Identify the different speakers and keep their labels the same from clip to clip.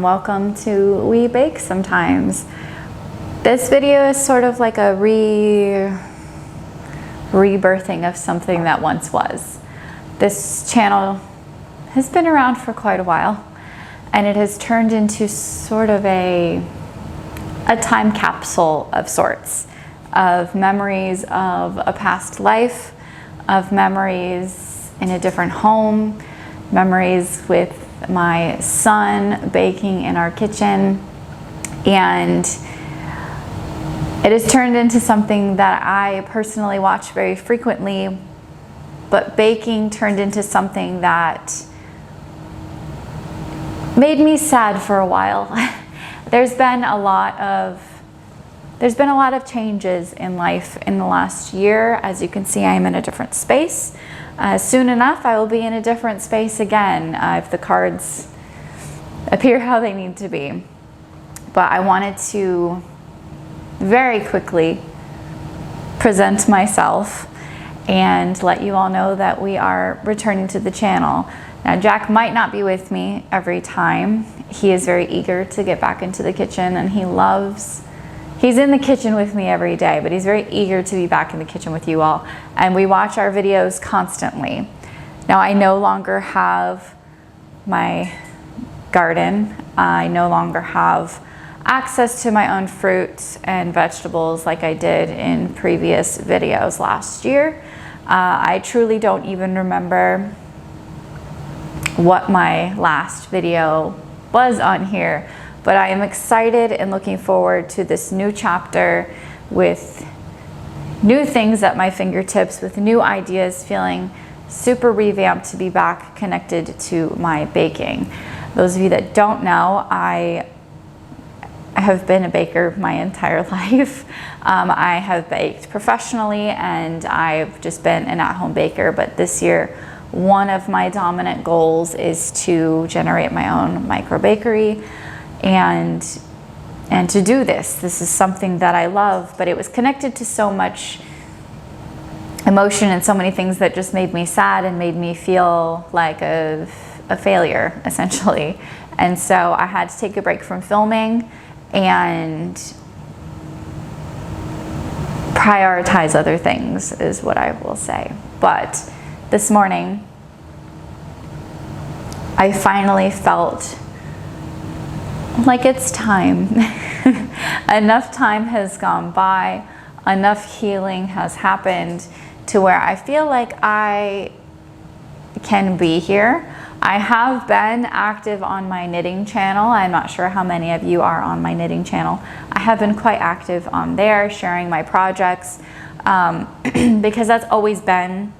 Speaker 1: and welcome to We Bake Sometimes. This video is sort of like a rebirthing of something that once was. This channel has been around for quite a while, and it has turned into sort of a time capsule of sorts, of memories of a past life, of memories in a different home, memories with my son baking in our kitchen, and it has turned into something that I personally watch very frequently, but baking turned into something that made me sad for a while. There's been a lot of changes in life in the last year. As you can see, I am in a different space. Soon enough, I will be in a different space again if the cards appear how they need to be. But I wanted to very quickly present myself and let you all know that we are returning to the channel. Now, Jack might not be with me every time. He is very eager to get back into the kitchen, and he's in the kitchen with me every day, but he's very eager to be back in the kitchen with you all. And we watch our videos constantly. Now, I no longer have my garden. I no longer have access to my own fruits and vegetables like I did in previous videos last year. I truly don't even remember what my last video was on here, but I am excited and looking forward to this new chapter with new things at my fingertips, with new ideas, feeling super revamped to be back connected to my baking. Those of you that don't know, I have been a baker my entire life. I have baked professionally, and I've just been an at-home baker, but this year one of my dominant goals is to generate my own micro bakery and to do this. This is something that I love, but it was connected to so much emotion and so many things that just made me sad and made me feel like a failure, essentially. And so I had to take a break from filming and prioritize other things, is what I will say. But this morning, I finally felt like it's time. Enough time has gone by, enough healing has happened to where I feel like I can be here. I have been active on my knitting channel. I'm not sure how many of you are on my knitting channel. I have been quite active on there, sharing my projects, because that's always been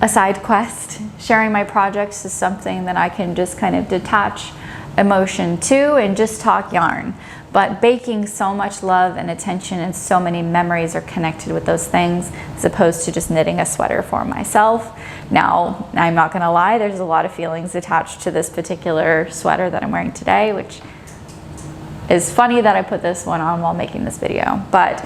Speaker 1: a side quest. Sharing my projects is something that I can just kind of detach emotion to and just talk yarn. But baking, so much love and attention and so many memories are connected with those things, as opposed to just knitting a sweater for myself. Now, I'm not gonna lie, there's a lot of feelings attached to this particular sweater that I'm wearing today, which is funny that I put this one on while making this video. But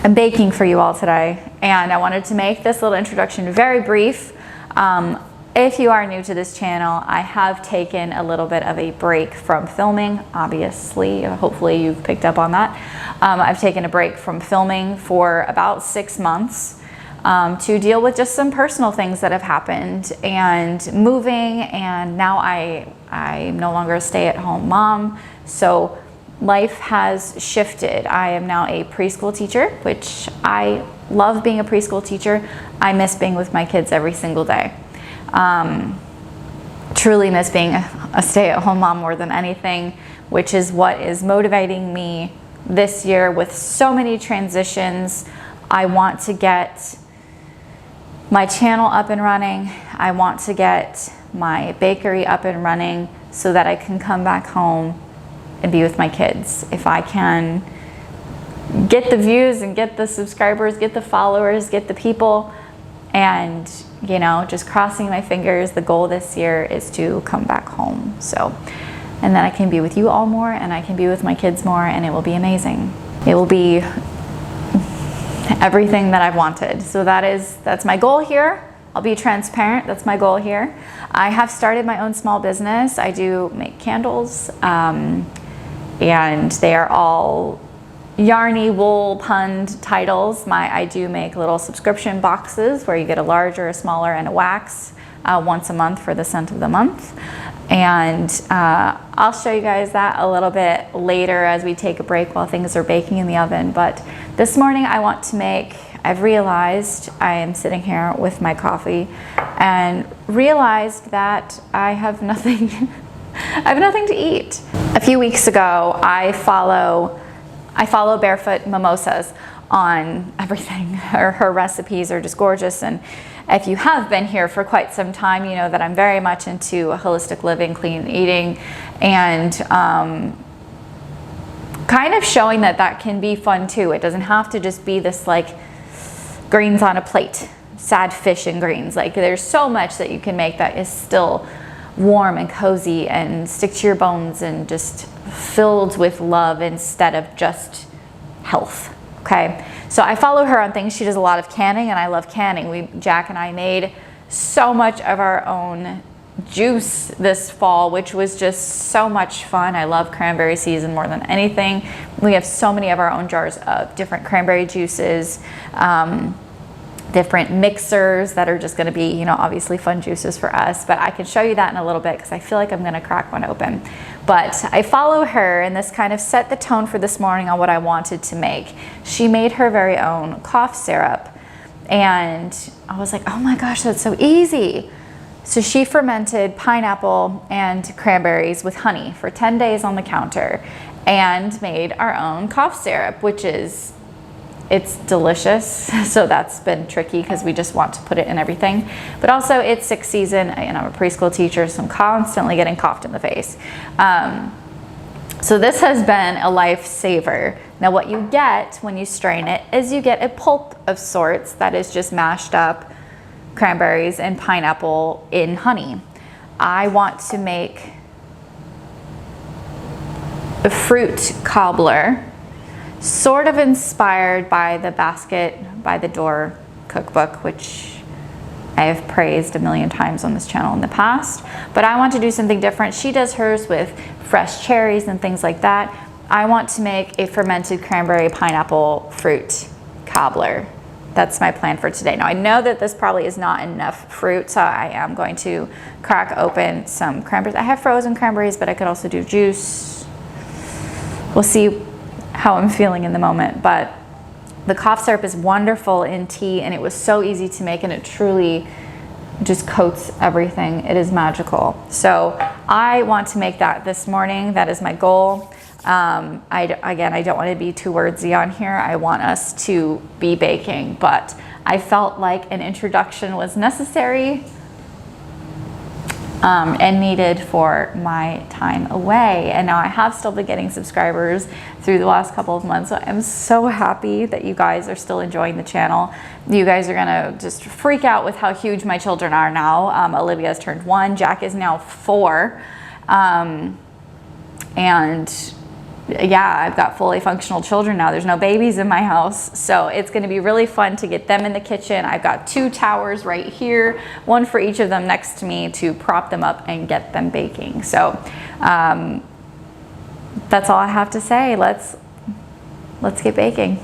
Speaker 1: I'm baking for you all today, and I wanted to make this little introduction very brief. If you are new to this channel, I have taken a little bit of a break from filming, obviously. Hopefully you've picked up on that. I've taken a break from filming for about 6 months to deal with just some personal things that have happened and moving, and now I'm no longer a stay-at-home mom, so life has shifted. I am now a preschool teacher, which I love being a preschool teacher. I miss being with my kids every single day. Truly miss being a stay-at-home mom more than anything, which is what is motivating me this year with so many transitions. I want to get my channel up and running. I want to get my bakery up and running so that I can come back home and be with my kids. If I can get the views and get the subscribers, get the followers, get the people, and you know, just crossing my fingers, the goal this year is to come back home. So, and then I can be with you all more, and I can be with my kids more, and it will be amazing. It will be everything that I've wanted. So that's my goal here. I'll be transparent. That's my goal here. I have started my own small business. I do make candles, and they are all yarny wool punned titles. I do make little subscription boxes where you get a larger, a smaller, and a wax once a month for the scent of the month. And I'll show you guys that a little bit later as we take a break while things are baking in the oven. But this morning I want to make, I've realized I am sitting here with my coffee and realized that I have nothing, I have nothing to eat. A few weeks ago, I follow Barefoot Mimosas on everything. Her recipes are just gorgeous, and if you have been here for quite some time, you know that I'm very much into holistic living, clean eating, and kind of showing that can be fun too. It doesn't have to just be this like greens on a plate, sad fish and greens. Like there's so much that you can make that is still warm and cozy and stick to your bones and just filled with love instead of just health. Okay, so I follow her on things. She does a lot of canning, and I love canning. Jack and I made so much of our own juice this fall, which was just so much fun. I love cranberry season more than anything. We have so many of our own jars of different cranberry juices, different mixers that are just going to be, you know, obviously fun juices for us, but I can show you that in a little bit because I feel like I'm going to crack one open. But I follow her, and this kind of set the tone for this morning on what I wanted to make. She made her very own cough syrup, and I was like, oh my gosh, that's so easy. So she fermented pineapple and cranberries with honey for 10 days on the counter and made our own cough syrup, which is, it's delicious. So that's been tricky because we just want to put it in everything. But also it's sick season, and I'm a preschool teacher, so I'm constantly getting coughed in the face. So this has been a lifesaver. Now what you get when you strain it is you get a pulp of sorts that is just mashed up cranberries and pineapple in honey. I want to make a fruit cobbler, sort of inspired by the Basket by the Door cookbook, which I have praised a million times on this channel in the past, but I want to do something different. She does hers with fresh cherries and things like that. I want to make a fermented cranberry pineapple fruit cobbler. That's my plan for today. Now I know that this probably is not enough fruit, so I am going to crack open some cranberries. I have frozen cranberries, but I could also do juice. We'll see how I'm feeling in the moment, but the cough syrup is wonderful in tea, and it was so easy to make, and it truly just coats everything. It is magical. So I want to make that this morning. That is my goal. Again, I don't want to be too wordsy on here. I want us to be baking, but I felt like an introduction was necessary and needed for my time away. And now I have still been getting subscribers through the last couple of months. So I'm so happy that you guys are still enjoying the channel. You guys are gonna just freak out with how huge my children are now. Olivia's turned 1, Jack is now 4. And yeah, I've got fully functional children now. There's no babies in my house. So it's going to be really fun to get them in the kitchen. I've got 2 towers right here, one for each of them next to me to prop them up and get them baking. So that's all I have to say. Let's get baking.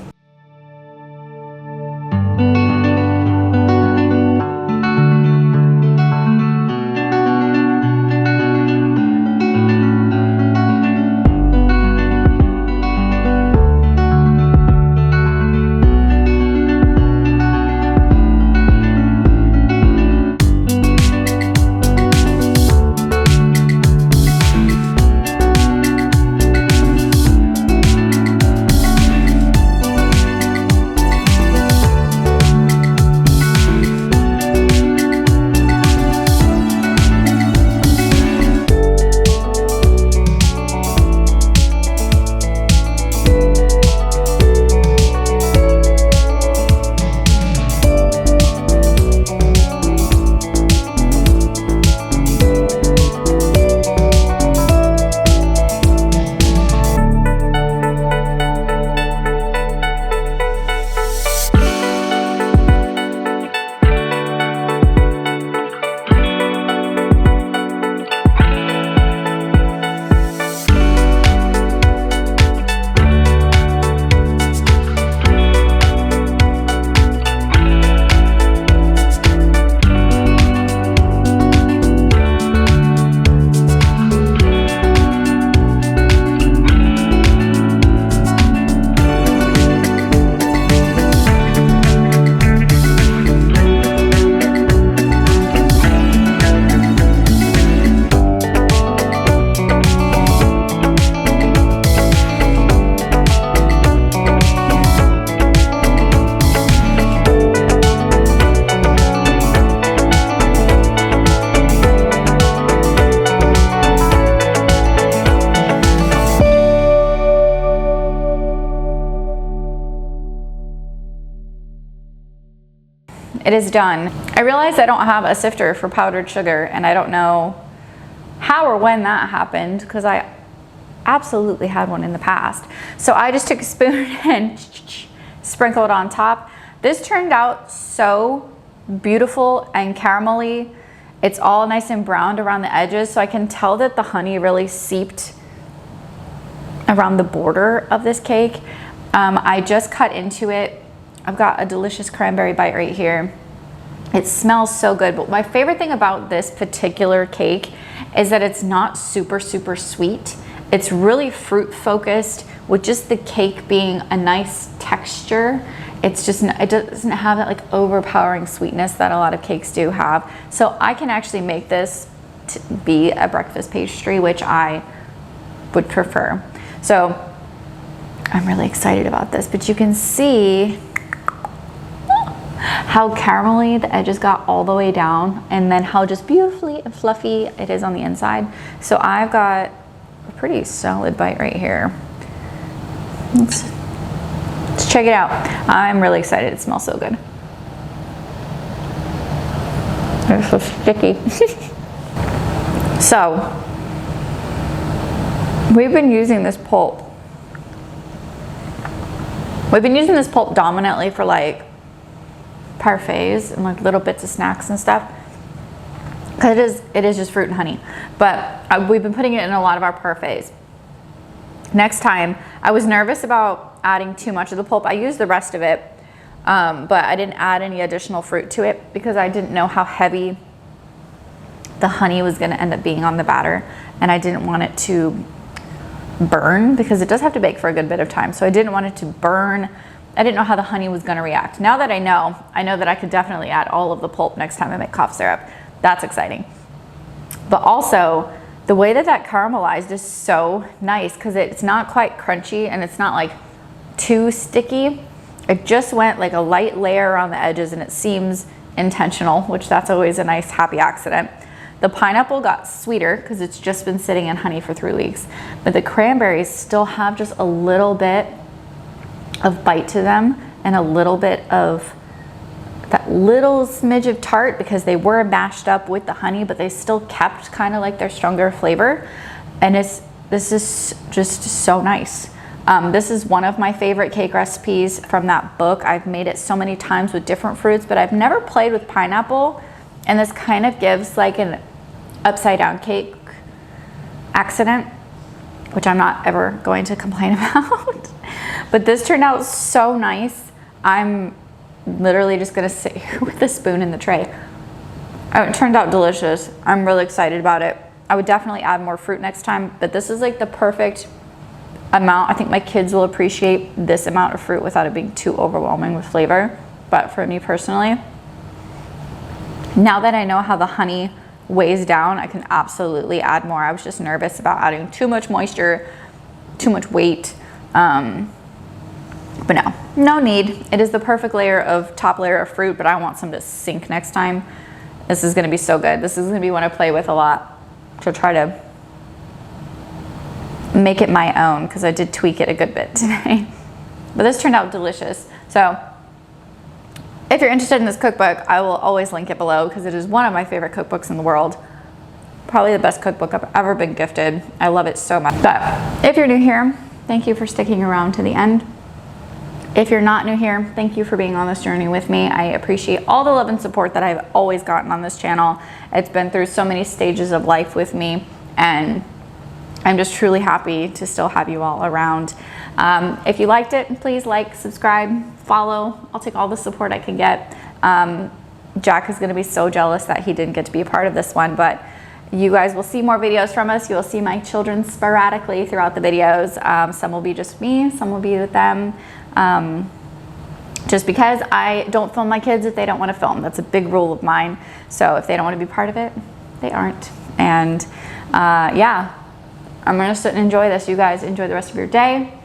Speaker 1: it is done. I realized I don't have a sifter for powdered sugar, and I don't know how or when that happened, because I absolutely had one in the past. So I just took a spoon and sprinkled on top. This turned out so beautiful and caramelly. It's all nice and browned around the edges, so I can tell that the honey really seeped around the border of this cake. I just cut into it. I've got a delicious cranberry bite right here. It smells so good, but my favorite thing about this particular cake is that it's not super sweet. It's really fruit focused, with just the cake being a nice texture. It's just, it doesn't have that like overpowering sweetness that a lot of cakes do have. So I can actually make this to be a breakfast pastry, which I would prefer. So I'm really excited about this, but you can see how caramelly the edges got all the way down, and then how just beautifully and fluffy it is on the inside. So I've got a pretty solid bite right here. Let's check it out. I'm really excited. It smells so good. It's so sticky. So we've been using this pulp. We've been using this pulp dominantly for like parfaits and like little bits of snacks and stuff, because it is just fruit and honey. But we've been putting it in a lot of our parfaits. Next time, I was nervous about adding too much of the pulp. I used the rest of it, but I didn't add any additional fruit to it because I didn't know how heavy the honey was going to end up being on the batter, and I didn't want it to burn, because it does have to bake for a good bit of time. So I didn't want it to burn. I didn't know how the honey was going to react. Now that I know that I could definitely add all of the pulp next time I make cough syrup. That's exciting. But also, the way that caramelized is so nice, because it's not quite crunchy and it's not like too sticky. It just went like a light layer around the edges, and it seems intentional, which that's always a nice happy accident. The pineapple got sweeter because it's just been sitting in honey for 3 weeks, but the cranberries still have just a little bit of bite to them, and a little bit of that little smidge of tart, because they were mashed up with the honey, but they still kept kind of like their stronger flavor. And this is just so nice. This is one of my favorite cake recipes from that book. I've made it so many times with different fruits, but I've never played with pineapple, and this kind of gives like an upside down cake accident, which I'm not ever going to complain about. But this turned out so nice. I'm literally just gonna sit here with a spoon in the tray. It turned out delicious. I'm really excited about it. I would definitely add more fruit next time, but this is like the perfect amount. I think my kids will appreciate this amount of fruit without it being too overwhelming with flavor. But for me personally, now that I know how the honey weighs down, I can absolutely add more. I was just nervous about adding too much moisture, too much weight. But no need. It is the perfect top layer of fruit, but I want some to sink next time. This is gonna be so good. This is gonna be one I play with a lot to try to make it my own, because I did tweak it a good bit today. But this turned out delicious. So if you're interested in this cookbook, I will always link it below, because it is one of my favorite cookbooks in the world. Probably the best cookbook I've ever been gifted. I love it so much. But if you're new here, thank you for sticking around to the end. If you're not new here, thank you for being on this journey with me. I appreciate all the love and support that I've always gotten on this channel. It's been through so many stages of life with me, and I'm just truly happy to still have you all around. If you liked it, please like, subscribe, follow. I'll take all the support I can get. Jack is going to be so jealous that he didn't get to be a part of this one, but you guys will see more videos from us. You'll see my children sporadically throughout the videos. Some will be just me, some will be with them. Just because I don't film my kids if they don't want to film. That's a big rule of mine. So if they don't want to be part of it, they aren't. And yeah, I'm going to sit and enjoy this. You guys enjoy the rest of your day.